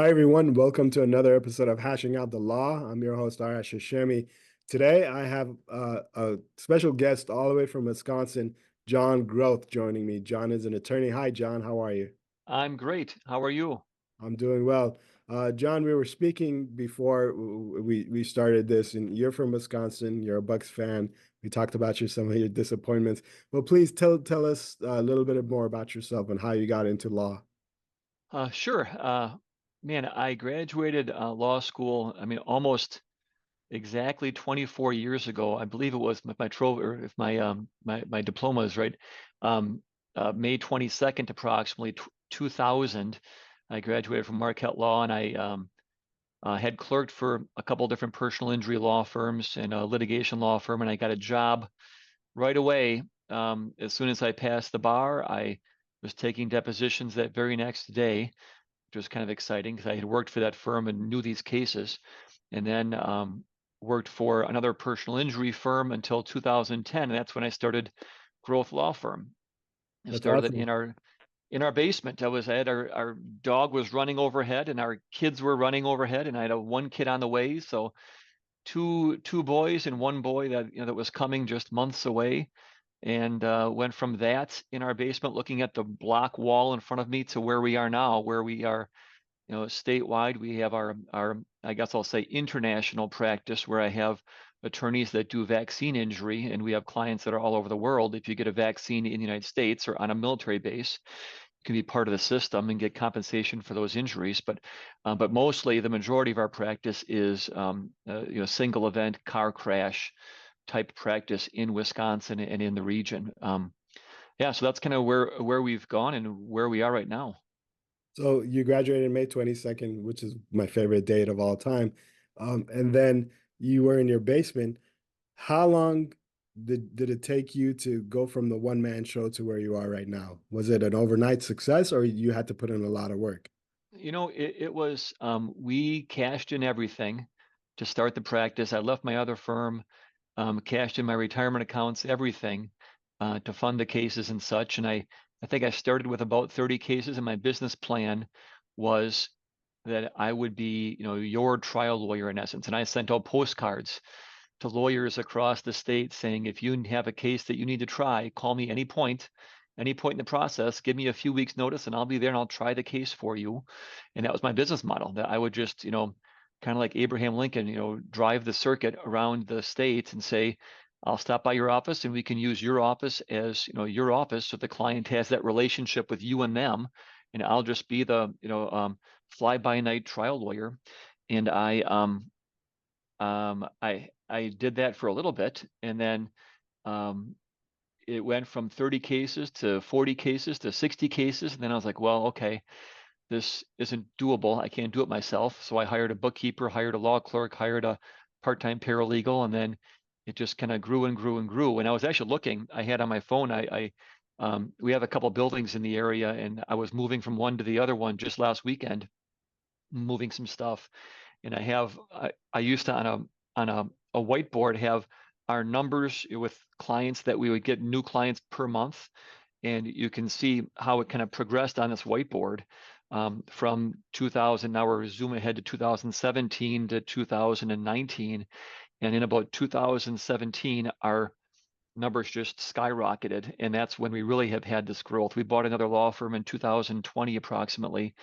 Hi, everyone. Welcome to another episode of Hashing Out the Law. I'm your host, Hashemi. Today, I have a special guest all the way from Wisconsin, Jon Groth, joining me. Jon is an attorney. Hi, Jon. How are you? I'm great. How are you? I'm doing well. Jon, we were speaking before we started this, and you're from Wisconsin. You're a Bucks fan. We talked about some of your disappointments. Well, please tell us a little bit more about yourself and how you got into law. Sure. Man, I graduated law school, almost exactly 24 years ago. I believe it was my trophy, or if my diploma is right. Um, May 22nd, approximately 2000. I graduated from Marquette Law, and I had clerked for a couple different personal injury law firms and a litigation law firm, and I got a job right away. As soon as I passed the bar, I was taking depositions that very next day, which was kind of exciting because I had worked for that firm and knew these cases. And then worked for another personal injury firm until 2010. And that's when I started Groth Law Firm. I That's started it awesome. in our basement. I had our dog was running overhead and our kids were running overhead, and I had one kid on the way. So two boys and one boy that was coming just months away, and went from that in our basement looking at the block wall in front of me to where we are now, where we are, statewide. We have our I guess I'll say international practice, where I have attorneys that do vaccine injury, and we have clients that are all over the world. If you get a vaccine in the United States or on a military base, you can be part of the system and get compensation for those injuries. But mostly the majority of our practice is single event car crash type practice in Wisconsin and in the region. Yeah, so that's kind of where we've gone and where we are right now. So you graduated May 22nd, which is my favorite date of all time. And then you were in your basement. How long did it take you to go from the one man show to where you are right now? Was it an overnight success or you had to put in a lot of work? It was, we cashed in everything to start the practice. I left my other firm, cashed in my retirement accounts, everything, to fund the cases and such. And I think I started with about 30 cases, and my business plan was that I would be, your trial lawyer in essence. And I sent out postcards to lawyers across the state saying, if you have a case that you need to try, call me any point in the process, give me a few weeks notice and I'll be there and I'll try the case for you. And that was my business model, that I would just, kind of like Abraham Lincoln, drive the circuit around the state and say, I'll stop by your office and we can use your office as, your office. So the client has that relationship with you and them. And I'll just be the, fly by night trial lawyer. And I did that for a little bit, and then um, it went from 30 cases to 40 cases to 60 cases, and then I was like, well, okay, this isn't doable. I can't do it myself. So I hired a bookkeeper, hired a law clerk, hired a part-time paralegal, and then it just kind of grew and grew and grew. And I was actually looking. I had on my phone. We have a couple buildings in the area, and I was moving from one to the other one just last weekend, moving some stuff. And I used to on a whiteboard have our numbers with clients that we would get new clients per month, and you can see how it kind of progressed on this whiteboard, from 2000. Now we're zooming ahead to 2017 to 2019, and in about 2017 our numbers just skyrocketed, and that's when we really have had this growth. We bought another law firm in 2020 approximately,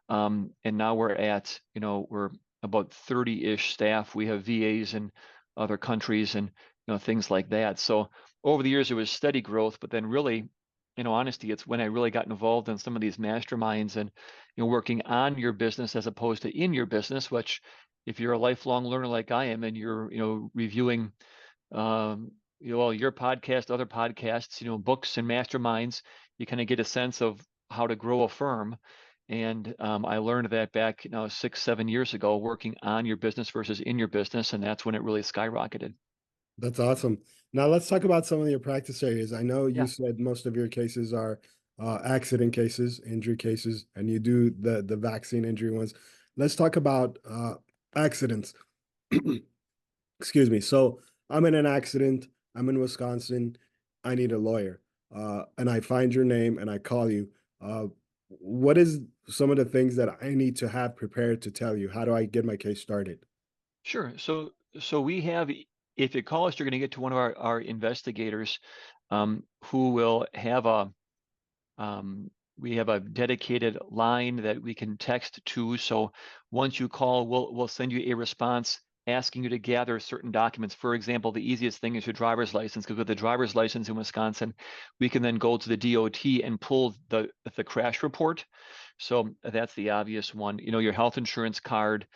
and now we're about 30-ish staff. We have VAs in other countries and things like that. So over the years it was steady growth, but then really, honesty, it's when I really got involved in some of these masterminds and working on your business as opposed to in your business, which if you're a lifelong learner like I am and you're reviewing your podcast, other podcasts, books and masterminds, you kind of get a sense of how to grow a firm. And I learned that back, 6, 7 years ago, working on your business versus in your business, and that's when it really skyrocketed. That's awesome. Now let's talk about some of your practice areas. I know you Yeah. said most of your cases are accident cases, injury cases, and you do the vaccine injury ones. Let's talk about accidents. Excuse me. So I'm in an accident. I'm in Wisconsin. I need a lawyer. And I find your name and I call you. Uh, what is some of the things that I need to have prepared to tell you? How do I get my case started? Sure. So we have, if you call us, you're going to get to one of our investigators, who will have um, we have a dedicated line that we can text to. So once you call, we'll send you a response asking you to gather certain documents. For example, the easiest thing is your driver's license, because with the driver's license in Wisconsin, we can then go to the DOT and pull the crash report. So that's the obvious one. You know, your health insurance card,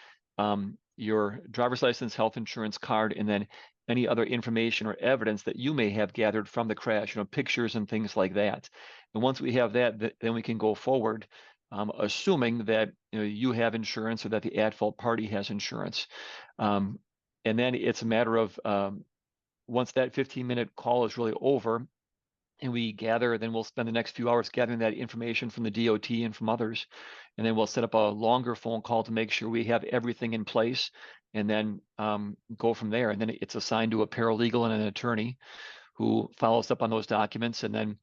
your driver's license, health insurance card, and then any other information or evidence that you may have gathered from the crash, you know, pictures and things like that. And once we have that, then we can go forward, assuming that you have insurance or that the at-fault party has insurance. Um, and then it's a matter of once that 15-minute call is really over, and we gather, then we'll spend the next few hours gathering that information from the DOT and from others. And then we'll set up a longer phone call to make sure we have everything in place, and then go from there. And then it's assigned to a paralegal and an attorney who follows up on those documents. And then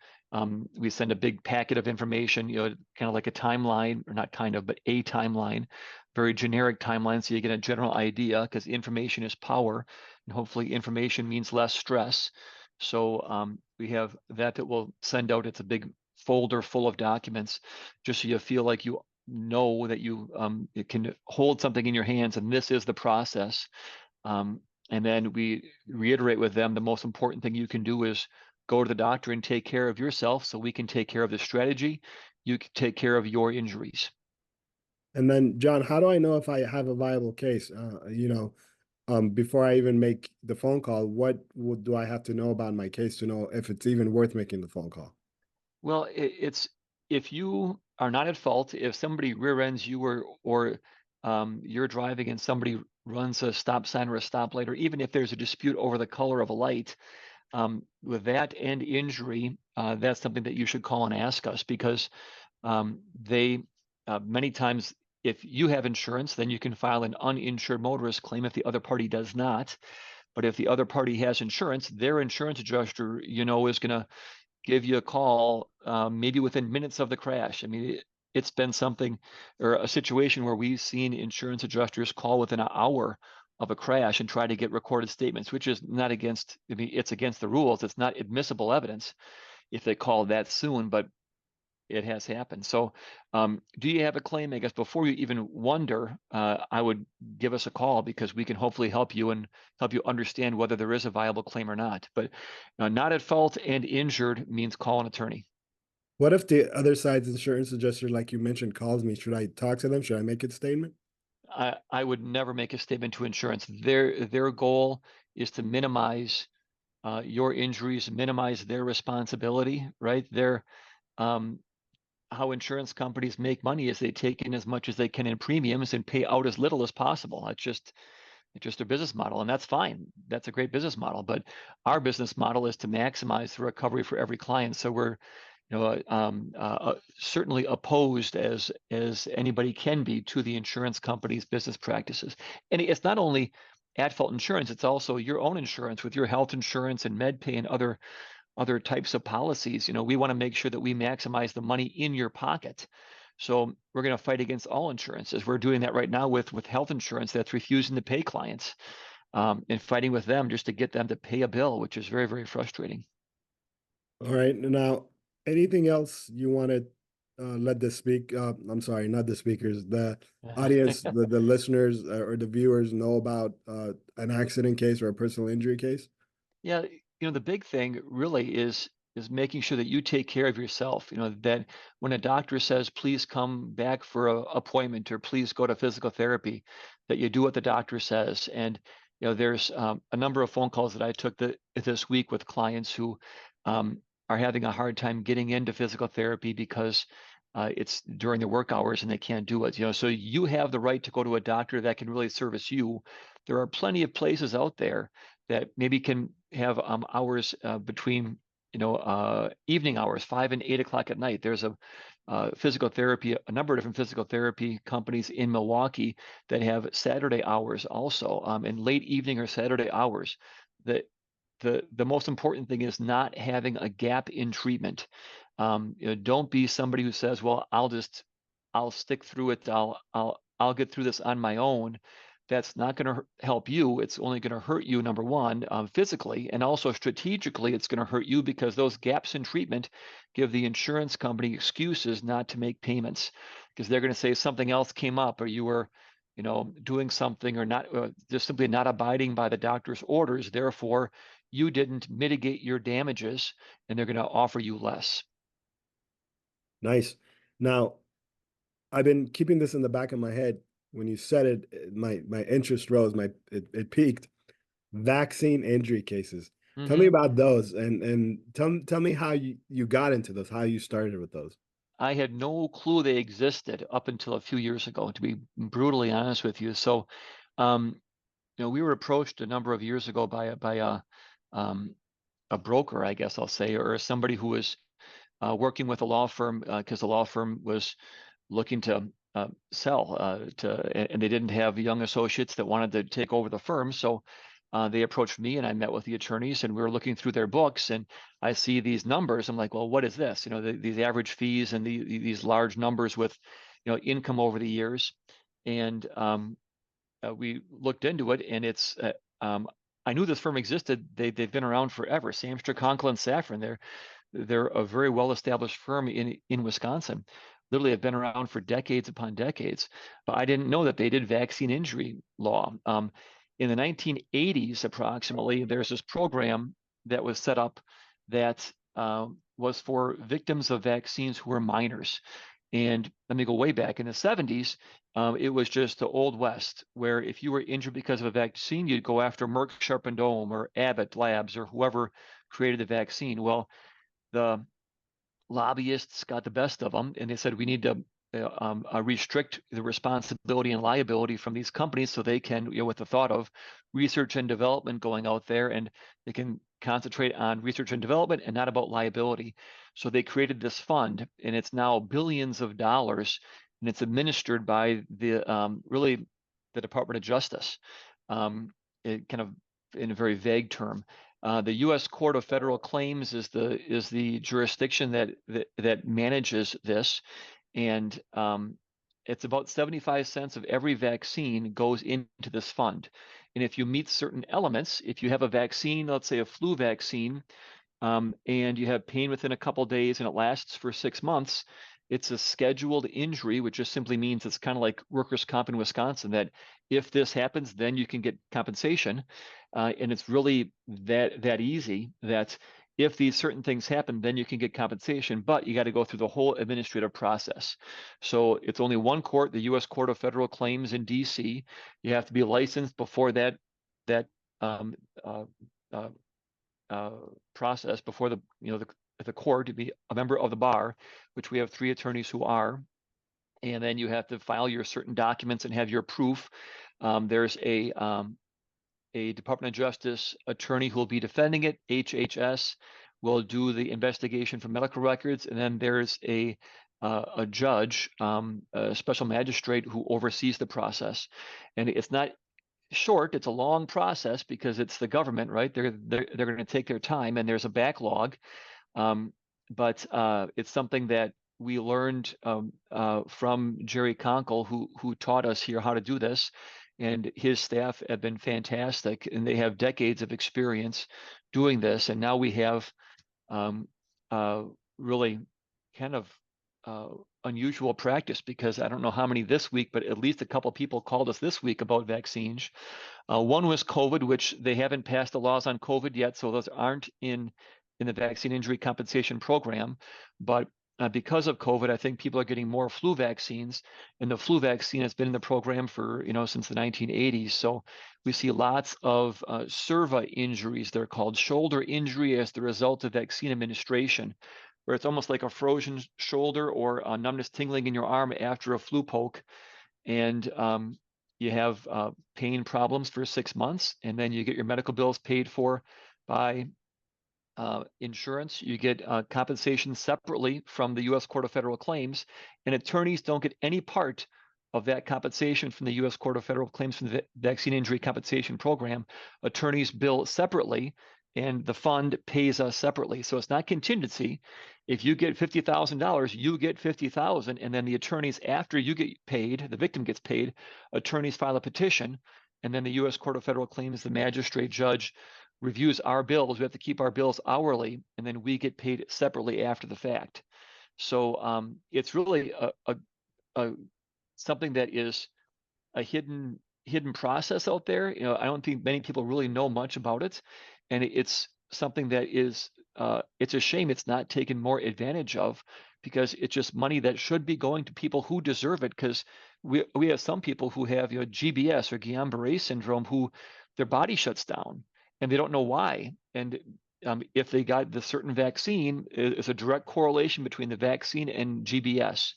we send a big packet of information, kind of like a timeline, or not kind of, but a timeline, very generic timeline. So you get a general idea, because information is power, and hopefully information means less stress. So we have that we'll send out. It's a big folder full of documents, just so you feel like you know that you can hold something in your hands, and this is the process. And then we reiterate with them, the most important thing you can do is go to the doctor and take care of yourself, so we can take care of the strategy. You can take care of your injuries. And then, John, how do I know if I have a viable case? Before I even make the phone call, do I have to know about my case to know if it's even worth making the phone call? Well, it's, if you are not at fault, if somebody rear ends you, or you're driving and somebody runs a stop sign or a stoplight, or even if there's a dispute over the color of a light, with that and injury, that's something that you should call and ask us, because they many times, if you have insurance, then you can file an uninsured motorist claim if the other party does not. But if the other party has insurance, their insurance adjuster, is going to give you a call, maybe within minutes of the crash. I mean, it's been something, or a situation where we've seen insurance adjusters call within an hour of a crash and try to get recorded statements, which is not against, I mean, it's against the rules. It's not admissible evidence if they call that soon, but it has happened. So, do you have a claim? I guess before you even wonder, I would give us a call, because we can hopefully help you and help you understand whether there is a viable claim or not. But not at fault and injured means call an attorney. What if the other side's insurance adjuster, like you mentioned, calls me? Should I talk to them? Should I make a statement? I would never make a statement to insurance. Their goal is to minimize your injuries, minimize their responsibility, right? Um, how insurance companies make money is they take in as much as they can in premiums and pay out as little as possible. It's just their business model, and that's fine. That's a great business model. But our business model is to maximize the recovery for every client. So we're, certainly opposed as anybody can be to the insurance company's business practices. And it's not only at-fault insurance; it's also your own insurance with your health insurance and med pay and other types of policies. We want to make sure that we maximize the money in your pocket. So we're going to fight against all insurances. We're doing that right now with health insurance that's refusing to pay clients, and fighting with them just to get them to pay a bill, which is very, very frustrating. All right. Now, anything else you want to let the speak? I'm sorry, not the speakers, the audience, the listeners or the viewers know about an accident case or a personal injury case? Yeah, the big thing really is making sure that you take care of yourself. That when a doctor says, please come back for a appointment, or please go to physical therapy, that you do what the doctor says. And there's a number of phone calls that I took this week with clients who are having a hard time getting into physical therapy because it's during their work hours and they can't do it. So you have the right to go to a doctor that can really service you. There are plenty of places out there that maybe can have hours between evening hours, 5 and 8 o'clock at night. There's a number of different physical therapy companies in Milwaukee that have Saturday hours also, and late evening or Saturday hours. The most important thing is not having a gap in treatment. Don't be somebody who says, well, I'll stick through it. I'll get through this on my own. That's not going to help you. It's only going to hurt you, number one, physically, and also strategically, it's going to hurt you because those gaps in treatment give the insurance company excuses not to make payments because they're going to say something else came up or you were, doing something or not, just simply not abiding by the doctor's orders. Therefore, you didn't mitigate your damages and they're going to offer you less. Nice. Now, I've been keeping this in the back of my head. When you said it, my interest rose, it peaked. Vaccine injury cases. Tell me Hmm. about those and tell me how you got into those, how you started with those. I had no clue they existed up until a few years ago, to be brutally honest with you. So, um, we were approached a number of years ago um, a broker, I guess I'll say, or somebody who was working with a law firm because the law firm was looking to sell and they didn't have young associates that wanted to take over the firm. So they approached me and I met with the attorneys and we were looking through their books and I see these numbers. I'm like, well, what is this? These average fees and these large numbers with, income over the years. And we looked into it and I knew this firm existed. They've been around forever. Samster, Conkle, and Safran. They're a very well-established firm in Wisconsin. Literally have been around for decades upon decades. But I didn't know that they did vaccine injury law. In the 1980s, approximately, there's this program that was set up that was for victims of vaccines who were minors. And let me go way back in the 70s. It was just the Old West, where if you were injured because of a vaccine, you'd go after Merck Sharp and Dome or Abbott Labs or whoever created the vaccine. Well, the lobbyists got the best of them, and they said we need to restrict the responsibility and liability from these companies so they can, with the thought of research and development going out there, and they can concentrate on research and development and not about liability. So they created this fund, and it's now billions of dollars, and it's administered by really the Department of Justice. It kind of in a very vague term. The U.S. Court of Federal Claims is the jurisdiction that manages this, and it's about 75 cents of every vaccine goes into this fund. And if you meet certain elements, if you have a vaccine, let's say a flu vaccine, and you have pain within a couple days and it lasts for 6 months, it's a scheduled injury, which just simply means it's kind of like workers' comp in Wisconsin, that if this happens, then you can get compensation. And it's really that easy that if these certain things happen, then you can get compensation, but you got to go through the whole administrative process. So it's only one court, the U.S. Court of Federal Claims in D.C. You have to be licensed before that um, uh, uh, uh, process before the court to be a member of the bar, which we have 3 attorneys who are, and then you have to file your certain documents and have your proof. There's a Department of Justice attorney who will be defending it. HHS will do the investigation for medical records, and then there's a judge, a special magistrate who oversees the process. And it's not short. It's a long process because it's the government, right? They're going to take their time, and there's a backlog. Um, but it's something that we learned from Jerry Conkle, who taught us here how to do this, and his staff have been fantastic, and they have decades of experience doing this. And now we have um, uh, really kind of uh, unusual practice because I don't know how many this week, but at least a couple people called us this week about vaccines. One was COVID, which they haven't passed the laws on COVID yet, so those aren't in the vaccine injury compensation program. But because of COVID, I think people are getting more flu vaccines, and the flu vaccine has been in the program for since the 1980s. So we see lots of SERVA injuries. They're called shoulder injury as the result of vaccine administration, where it's almost like a frozen shoulder or a numbness tingling in your arm after a flu poke, and you have pain problems for 6 months, and then you get your medical bills paid for by insurance. You get compensation separately from the U.S. Court of Federal Claims, and attorneys don't get any part of that compensation from the U.S. Court of Federal Claims from the Vaccine Injury Compensation Program. Attorneys bill separately, and the fund pays us separately. So it's not contingency. If you get $50,000, you get 50,000, and then the attorneys, after you get paid, the victim gets paid, attorneys file a petition, and then the U.S. Court of Federal Claims, the magistrate judge reviews our bills. We have to keep our bills hourly, and then we get paid separately after the fact. So it's really a something that is a hidden process out there. I don't think many people really know much about it, and it's something that is it's a shame it's not taken more advantage of, because it's just money that should be going to people who deserve it. Because we have some people who have GBS or Guillain-Barré syndrome who their body shuts down and they don't know why. And if they got the certain vaccine, is a direct correlation between the vaccine and GBS.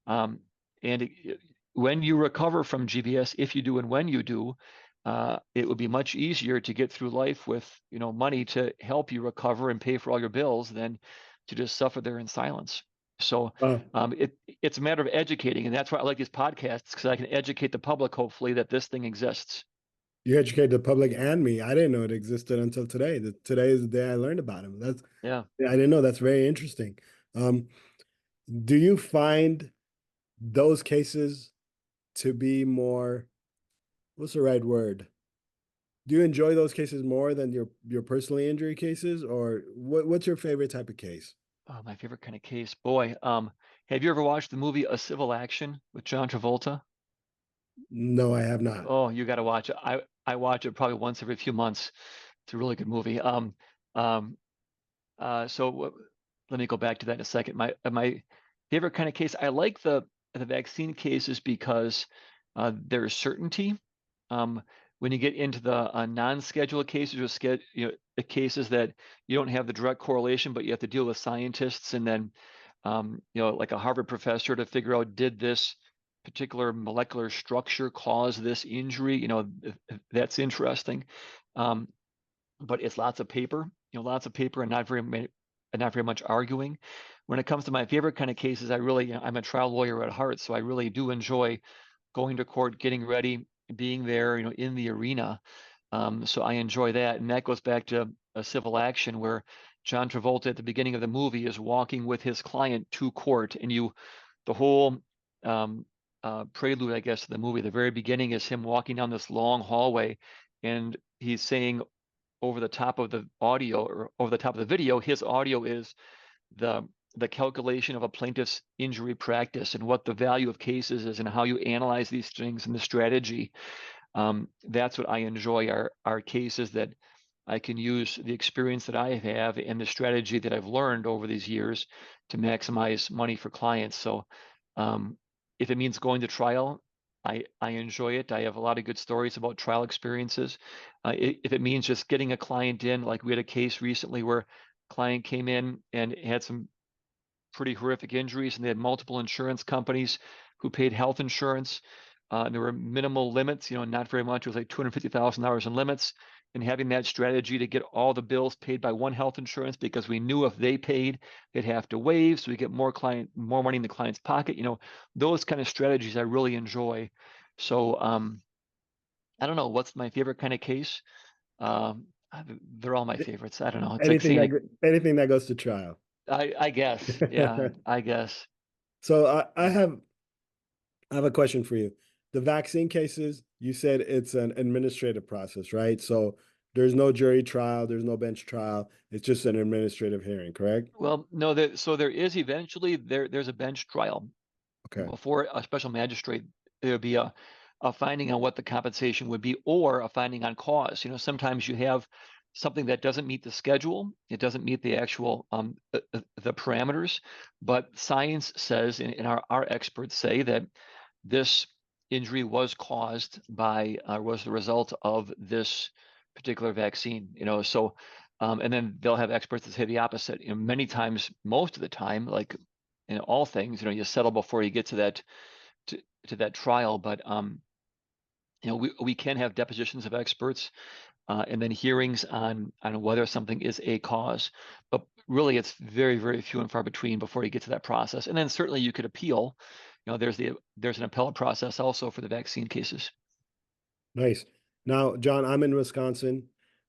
Um, and when you recover from GBS, if you do and when you do, it would be much easier to get through life with money to help you recover and pay for all your bills than to just suffer there in silence. So it's a matter of educating, and that's why I like these podcasts, because I can educate the public, hopefully, that this thing exists. You educate the public and me. I didn't know it existed until today. Today is the day I learned about him. Yeah. I didn't know. That's very interesting. Um, do you find those cases to be more, what's the right word? Do you enjoy those cases more than your personally injury cases, or what's your favorite type of case? Oh, my favorite kind of case, boy. Have you ever watched the movie A Civil Action with John Travolta? No, I have not. Oh, you got to watch it. I watch it probably once every few months. It's a really good movie. Um, let me go back to that in a second. My favorite kind of case, I like the vaccine cases because there's certainty. Um, when you get into the non-scheduled cases, or the cases that you don't have the direct correlation, but you have to deal with scientists, and then like a Harvard professor to figure out, did this particular molecular structure cause this injury? That's interesting. Um, but it's lots of paper, lots of paper, and not very much arguing. When it comes to my favorite kind of cases, I'm a trial lawyer at heart, so I really do enjoy going to court, getting ready, being there, in the arena. So I enjoy that, and that goes back to A Civil Action, where John Travolta at the beginning of the movie is walking with his client to court, and the whole um, prelude, I guess, to the movie, the very beginning is him walking down this long hallway, and he's saying over the top of the audio, or over the top of the video, his audio is the the calculation of a plaintiff's injury practice and what the value of cases is and how you analyze these things and the strategy. That's what I enjoy, are cases that I can use the experience that I have and the strategy that I've learned over these years to maximize money for clients. So if it means going to trial, I enjoy it. I have a lot of good stories about trial experiences. If it means just getting a client in, like we had a case recently where a client came in and had some pretty horrific injuries, and they had multiple insurance companies who paid health insurance. And there were minimal limits, not very much. It was like $250,000 in limits. And having that strategy to get all the bills paid by one health insurance, because we knew if they paid, they'd have to waive, so we get more money in the client's pocket. Those kind of strategies I really enjoy. So I don't know what's my favorite kind of case. They're all my favorites. I don't know. It's like Anything saying, anything that goes to trial. I guess, yeah, I guess. So I have a question for you. The vaccine cases, you said it's an administrative process, right? So there's no jury trial, there's no bench trial. It's just an administrative hearing, correct? Well, no, so there is eventually there's a bench trial Okay. before a special magistrate. There'll be a finding on what the compensation would be, or a finding on cause. Sometimes you have something that doesn't meet the schedule, it doesn't meet the actual the parameters, but science says, and our experts say, that this injury was caused by, was the result of this particular vaccine. So and then they'll have experts that say the opposite. Many times, most of the time, like in all things, you settle before you get to that trial. But we can have depositions of experts, and then hearings on whether something is a cause. But really, it's very, very few and far between before you get to that process. And then certainly you could appeal. There's an appellate process also for the vaccine cases. Nice. Now, John, I'm in Wisconsin.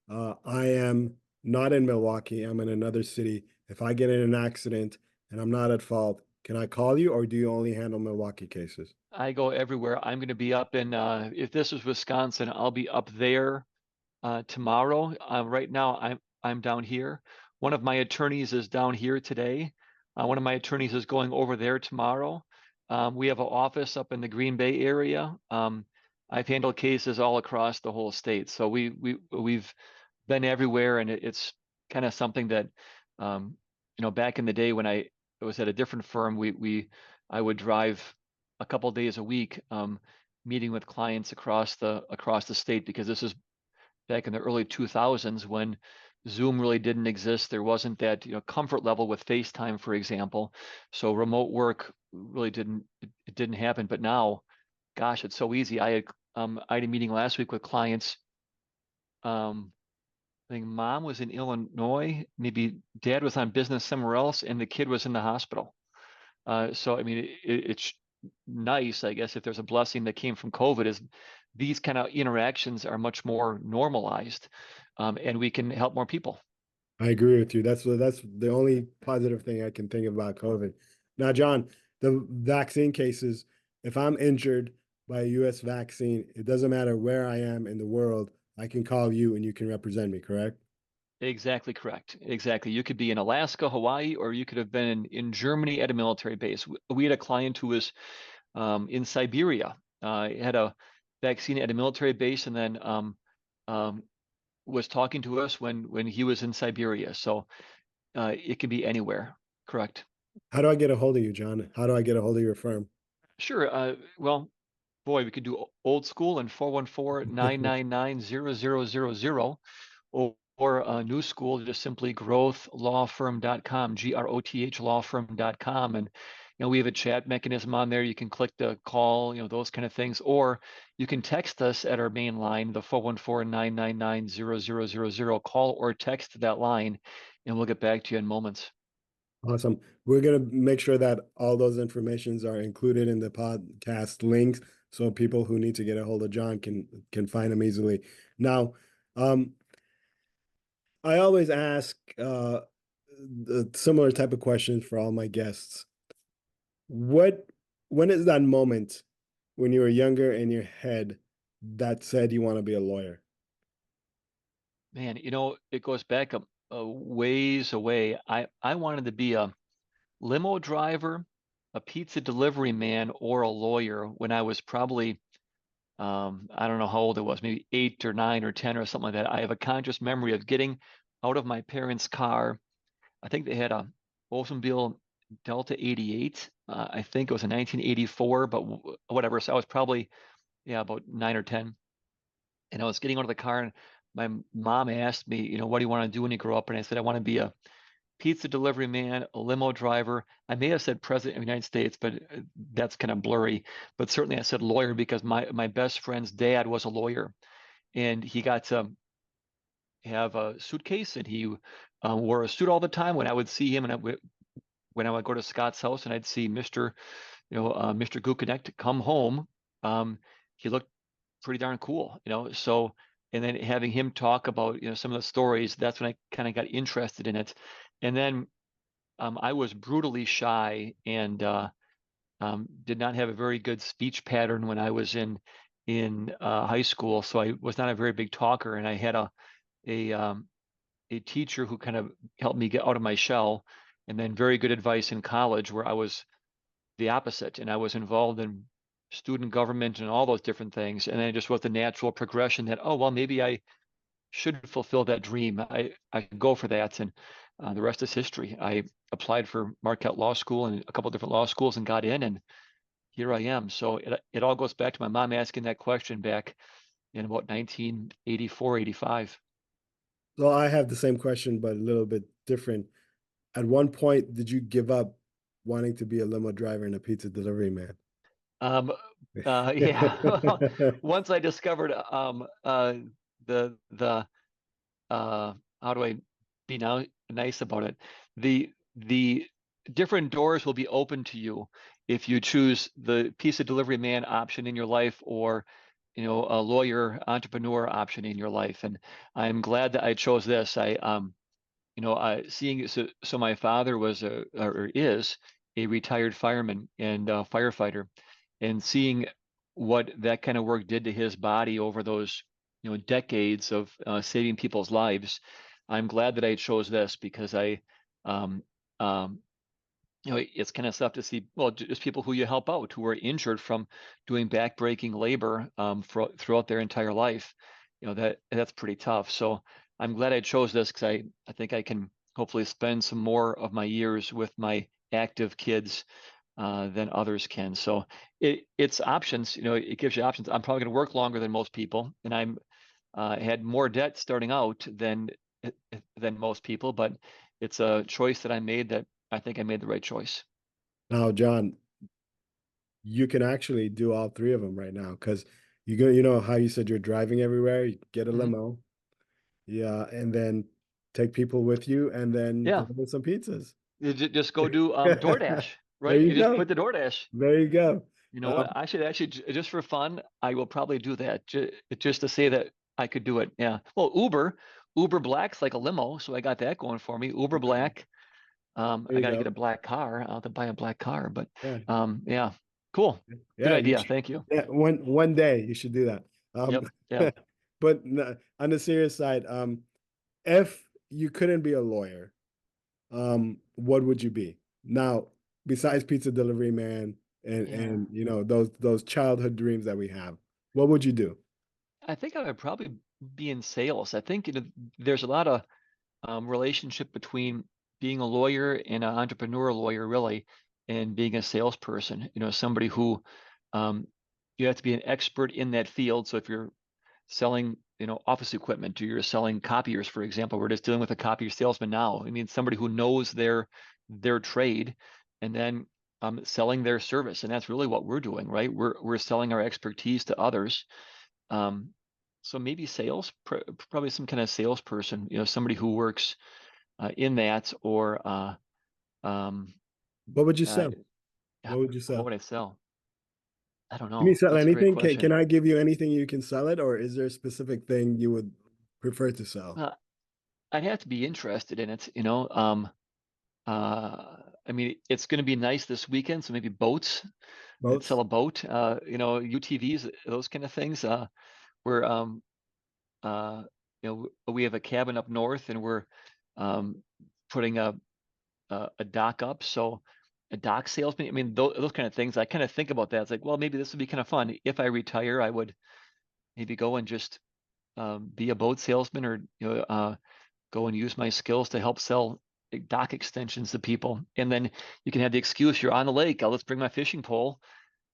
I am not in Milwaukee, I'm in another city. If I get in an accident and I'm not at fault, can I call you or do you only handle Milwaukee cases? I go everywhere. I'm going to be up in, if this is Wisconsin, I'll be up there tomorrow. Right now, I'm down here. One of my attorneys is down here today. One of my attorneys is going over there tomorrow. We have an office up in the Green Bay area. I've handled cases all across the whole state, so we've been everywhere, and it's kind of something that, back in the day when I was at a different firm, we I would drive a couple days a week, meeting with clients across the state because this is back in the early 2000s when Zoom really didn't exist. There wasn't that, comfort level with FaceTime, for example. So remote work really it didn't happen. But now, gosh, it's so easy. I had a meeting last week with clients. I think mom was in Illinois, maybe dad was on business somewhere else, and the kid was in the hospital. So I mean, it's nice, I guess, if there's a blessing that came from COVID, is these kind of interactions are much more normalized, and we can help more people. I agree with you. That's the only positive thing I can think of about COVID. Now, John, the vaccine cases, if I'm injured by a US vaccine, it doesn't matter where I am in the world, I can call you and you can represent me, correct? Exactly correct. Exactly. You could be in Alaska, Hawaii, or you could have been in Germany at a military base. We had a client who was in Siberia, had a vaccine at a military base, and then um, was talking to us when he was in Siberia. So it can be anywhere. Correct. How do I get a hold of you, John? How do I get a hold of your firm? Sure. Well, boy, we could do old school and 414-999-0000, or new school, just simply growthlawfirm.com, Groth lawfirm.com. And, we have a chat mechanism on there. You can click the call, those kind of things, or you can text us at our main line, the 414-999-0000. Call or text that line, and we'll get back to you in moments. Awesome. We're gonna make sure that all those informations are included in the podcast links so people who need to get a hold of John can find him easily. Now, um, I always ask the similar type of questions for all my guests. What when is that moment when you were younger in your head that said you want to be a lawyer? Man, it goes back a ways away. I wanted to be a limo driver, a pizza delivery man, or a lawyer when I was probably, I don't know how old I was, maybe 8 or 9 or 10 or something like that. I have a conscious memory of getting out of my parents' car. I think they had a Oldsmobile Delta 88. I think it was a 1984, but whatever. So I was probably, yeah, about 9 or 10. And I was getting out of the car, and my mom asked me, what do you want to do when you grow up? And I said, I want to be a pizza delivery man, a limo driver. I may have said president of the United States, but that's kind of blurry. But certainly I said lawyer because my best friend's dad was a lawyer, and he got to have a suitcase, and he wore a suit all the time. When I would see him, and when I would go to Scott's house, and I'd see Mr. Guconnect come home, he looked pretty darn cool, So, and then having him talk about, some of the stories, that's when I kind of got interested in it. And then I was brutally shy and did not have a very good speech pattern when I was in high school. So I was not a very big talker, and I had a um, a teacher who kind of helped me get out of my shell, and then very good advice in college where I was the opposite, and I was involved in student government and all those different things. And then it just was the natural progression that, oh well, maybe I should fulfill that dream. I could go for that, and the rest is history. I applied for Marquette Law School and a couple of different law schools and got in, and here I am. So it all goes back to my mom asking that question back in about 1984, 85. So I have the same question, but a little bit different. At one point, did you give up wanting to be a limo driver and a pizza delivery man? Um, yeah. Well, once I discovered the how do I be now nice about it? The different doors will be open to you if you choose the pizza delivery man option in your life, or a lawyer entrepreneur option in your life. And I'm glad that I chose this. So my father was or is a retired fireman and firefighter, and seeing what that kind of work did to his body over those decades of saving people's lives, I'm glad that I chose this because um, um, it's kind of tough to see, well, just people who you help out who are injured from doing backbreaking labor throughout their entire life. That's pretty tough. So I'm glad I chose this because I think I can hopefully spend some more of my years with my active kids than others can. So it's options, it gives you options. I'm probably going to work longer than most people, and I'm had more debt starting out than most people, but it's a choice that I made that I think I made the right choice. Now, John, you can actually do all three of them right now because you know how you said you're driving everywhere, you get a Hmm. limo, yeah, and then take people with you and then Yeah, deliver some pizzas. just go do DoorDash, There right? you You just go. quit the DoorDash. There you go. You know what? Um, I should actually, just for fun, I will probably do that just to say that I could do it. Yeah. Well, Uber Black's like a limo, so I got that going for me. Uber Black. there I you got to get go. a black car. I'll have to buy a black car, but Yeah. yeah, cool. Good Yeah, you idea. should. Thank you. Yeah, one day you should do that. Yep. Yeah. But on the serious side, if you couldn't be a lawyer, what would you be? Now, besides pizza delivery man Yeah. and those childhood dreams that we have, what would you do? I think I would probably be in sales. I think there's a lot of relationship between being a lawyer and an entrepreneur lawyer, really, and being a salesperson. Somebody who um, you have to be an expert in that field. So if you're selling, office equipment, or you're selling copiers, for example, we're just dealing with a copier salesman now. I mean, somebody who knows their trade, and then selling their service, and that's really what we're doing, right? We're selling our expertise to others. Um, so maybe sales, probably some kind of salesperson, somebody who works in that, or um, What would you uh, sell? What would you what sell? would I sell? I don't Can you know. sell That's a great anything? Can question. I give you anything you can sell it, or is there a specific thing you would prefer to sell? Uh, I'd have to be interested in it. I mean, it's going to be nice this weekend, so maybe boats. I'd sell Boats? a boat. UTVs, those kind of things. We're uh, we have a cabin up north, and we're um, putting a dock up. So a dock salesman. I mean, those kind of things. I kind of think about that. It's like, well, maybe this would be kind of fun. If I retire, I would maybe go and just be a boat salesman, or go and use my skills to help sell dock extensions to people. And then you can have the excuse you're on the lake. Let's bring my fishing pole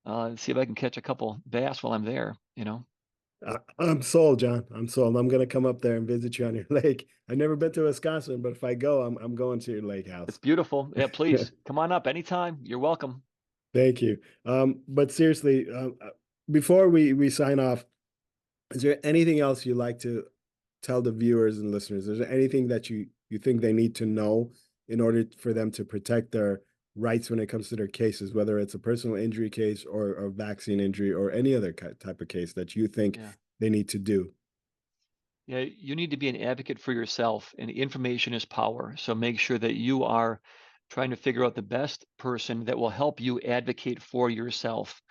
and see if I can catch a couple bass while I'm there. I'm sold, John. I'm sold. I'm gonna come up there and visit you on your lake. I've never been to Wisconsin, but if I go, I'm going to your lake It's house. beautiful. Yeah, please come on up anytime. You're welcome. Thank you. But seriously, before we sign off, is there anything else you'd like to tell the viewers and listeners? Is there anything that you think they need to know in order for them to protect their rights when it comes to their cases, whether it's a personal injury case or a vaccine injury or any other type of case that you think Yeah. they need to do? Yeah, you need to be an advocate for yourself, and information is power. So make sure that you are trying to figure out the best person that will help you advocate for yourself.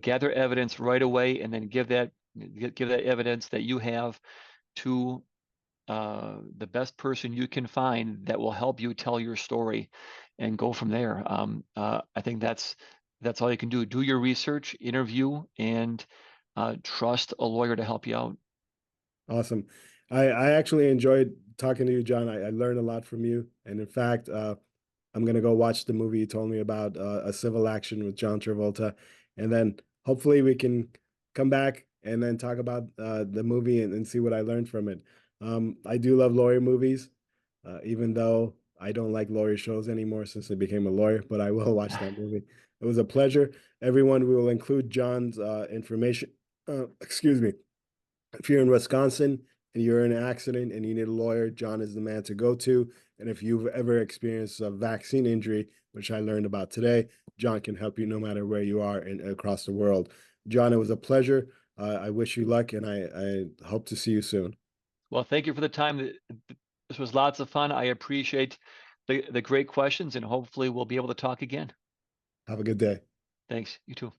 Gather evidence right away, and then give that evidence that you have to the best person you can find that will help you tell your story, and go from there. I think that's all you can do. Do your research, interview, and trust a lawyer to help you out. Awesome. I actually enjoyed talking to you, John. I learned a lot from you. And in fact, I'm gonna go watch the movie you told me about, a civil action with John Travolta, and then hopefully we can come back and then talk about the movie and see what I learned from it. I do love lawyer movies, even though I don't like lawyer shows anymore since I became a lawyer, but I will watch that movie. It was a pleasure. Everyone, we will include John's information. Excuse me. If you're in Wisconsin and you're in an accident and you need a lawyer, John is the man to go to. And if you've ever experienced a vaccine injury, which I learned about today, John can help you no matter where you are across the world. John, it was a pleasure. I wish you luck, and I hope to see you soon. Well, thank you for the time. This was lots of fun. I appreciate the great questions, and hopefully we'll be able to talk again. Have a good day. Thanks. You too.